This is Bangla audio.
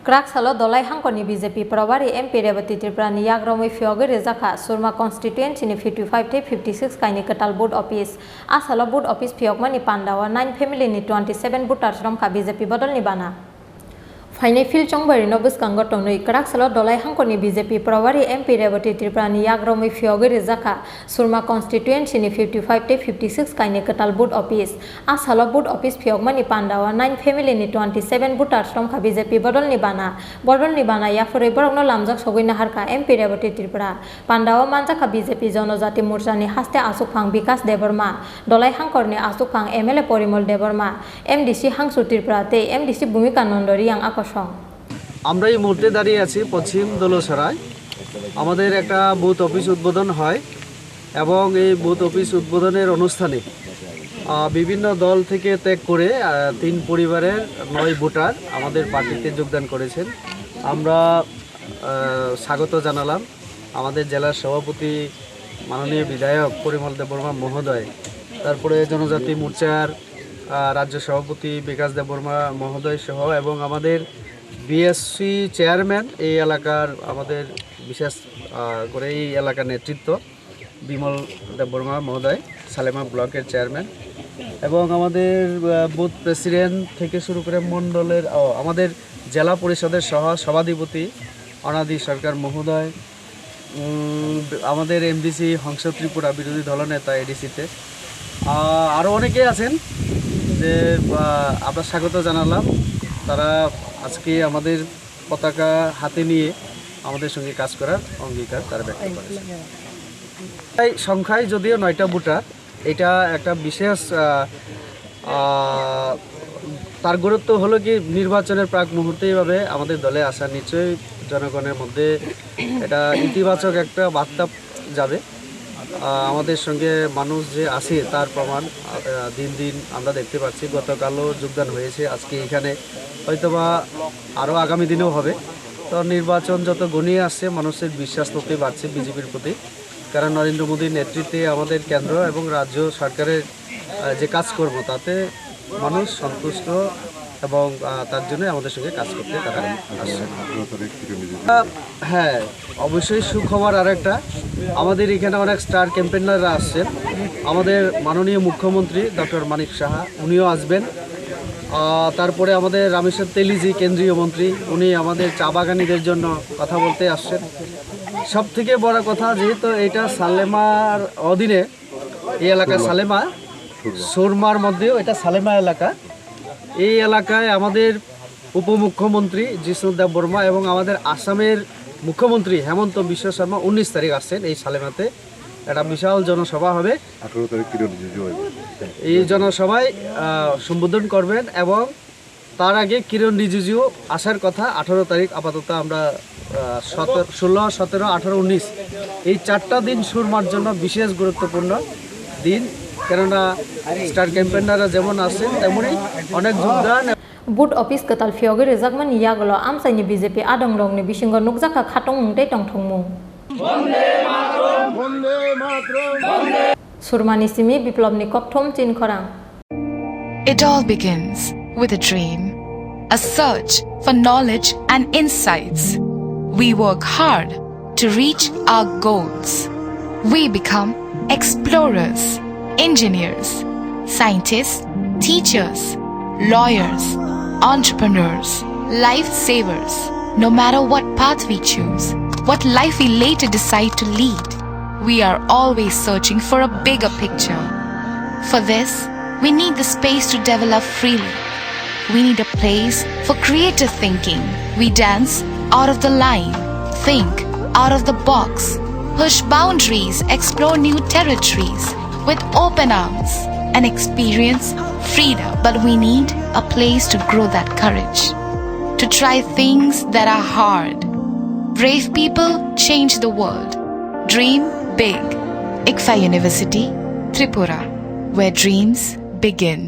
Kraksalo dolai hangkoni BJP Prawari MP Rebati Tripura ni yak Romwi Phiyogwi Rwjakha Surma Constituency ni 55-56 kaini Kwtal board office asalo board office Phiyogma ni Pandawa 9 family ni 27 voters romkha BJP bodol ni bana Fainai fil chongbari no buskango tonoi Kraksalo dolai hangkoni BJP Prawari MP Rebati Tripura ni yak Romwi Phiyogwi Rwjakha Surma Constituency ni 55-56 kaini Kwtal board office asalo board office Phiyogma ni Pandawa 9 family ni 27 voters romkha BJP bodol ni bana yaphore borokno lamjak sogoi harka MP Rebati Tripura Pandawa manjaka BJP Jonojati Morcha ni haste asukphang Bikas Deborma dolai hangkorni asukphang MLA Porimol Deborma MDC Hangsu Tripura te MDC Bhumika Nondori yang আমরা এই মুহূর্তে দাঁড়িয়ে আছি পশ্চিম দোলসরায় আমাদের একটা বুথ অফিস উদ্বোধন হয় এবং এই বুথ অফিস উদ্বোধনের অনুষ্ঠানে বিভিন্ন দল থেকে ত্যাগ করে 3 পরিবারের 9 ভোটার আমাদের পার্টিতে যোগদান করেছেন আমরা স্বাগত জানালাম আমাদের জেলার সভাপতি মাননীয় বিধায়ক পরিমল দেববর্মা মহোদয় তারপরে জনজাতি মোর্চার রাজ্য সভাপতি বিকাশ দেববর্মা মহোদয় সহ এবং আমাদের বিএসসি চেয়ারম্যান এই এলাকার আমাদের বিশেষ করে এই এলাকার নেতৃত্ব বিমল দেববর্মা মহোদয় সালেমা ব্লকের চেয়ারম্যান এবং আমাদের বুথ প্রেসিডেন্ট থেকে শুরু করে মণ্ডলের আমাদের জেলা পরিষদের সভাধিপতি অনাদি সরকার মহোদয় আমাদের এমডিসি হংস ত্রিপুরা বিরোধী দলনেতা এডিসিতে আরও অনেকেই আছেন যে আমরা স্বাগত জানালাম তারা আজকে আমাদের পতাকা হাতে নিয়ে আমাদের সঙ্গে কাজ করার অঙ্গীকার তারা ব্যক্ত করেছে এই সংখ্যায় যদিও 9টা ভোটার এটা একটা বিশেষ তার গুরুত্ব হলো কি নির্বাচনের প্রাক মুহূর্তে এইভাবে আমাদের দলে আসা নিশ্চয়ই জনগণের মধ্যে এটা ইতিবাচক একটা বার্তা যাবে আমাদের সঙ্গে মানুষ যে আসে তার প্রমাণ দিন দিন আমরা দেখতে পাচ্ছি গতকালও যোগদান হয়েছে আজকে এখানে হয়তোবা আরও আগামী দিনেও হবে তো নির্বাচন যত ঘনিয়ে আসছে মানুষের বিশ্বাস ততই বাড়ছে বিজেপির প্রতি কারণ নরেন্দ্র মোদীর নেতৃত্বে আমাদের কেন্দ্র এবং রাজ্য সরকারের যে কাজকর্ম তাতে মানুষ সন্তুষ্ট এবং তার জন্য আমাদের সঙ্গে কাজ করতে তারা আসছে হ্যাঁ অবশ্যই সুখবর আরেকটা আমাদের এখানে অনেক স্টার ক্যাম্পেইনাররা আসছেন আমাদের মাননীয় মুখ্যমন্ত্রী ডক্টর মানিক সাহা উনিও আসবেন তারপরে আমাদের রামেশ্বর তেলিজি কেন্দ্রীয় মন্ত্রী উনি আমাদের চা বাগানিদের জন্য কথা বলতে আসছেন সব থেকে বড় কথা যেহেতু এটা সালেমার অধীনে এই এলাকা সালেমা সুরমার মধ্যেও এটা সালেমা এলাকা এই এলাকায় আমাদের উপমুখ্যমন্ত্রী জিষ্ণু দেববর্মা এবং আমাদের আসামের মুখ্যমন্ত্রী হেমন্ত বিশ্ব শর্মা 19 তারিখ আসছেন এই সালেমাতে একটা বিশাল জনসভা হবে 18 তারিখ এই জনসভায় সম্বোধন করবেন এবং তার আগে কিরণ রিজিজু আসার কথা 18 তারিখ আপাতত আমরা 16, 17, 18, 19 এই 4টা দিন সুরমার জন্য বিশেষ গুরুত্বপূর্ণ দিন কেননা স্টার ক্যাম্পেইনাররা যেমন আসেন তেমনই অনেক যোগদান booth office Kwtal Phiyogwi Rwjakma ni yaglo amsaini BJP adongrong ni bisingo Rwjakha khatong mungtei tongthongmung Bande matram Surma ni simi biplop ni kopthom Chin Khorang It all begins with a dream, a search for knowledge and insights. We work hard to reach our goals. We become explorers, engineers, scientists, teachers, lawyers, entrepreneurs, lifesavers. No matter what path we choose, what life we later decide to lead, we are always searching for a bigger picture. For this, we need the space to develop freely. We need a place for creative thinking. We dance out of the line, think out of the box, push boundaries, explore new territories with open arms and experience freedom. But we need a place to grow that courage, to try things that are hard. Brave people change the world. Dream big. ICFA University, Tripura, where dreams begin.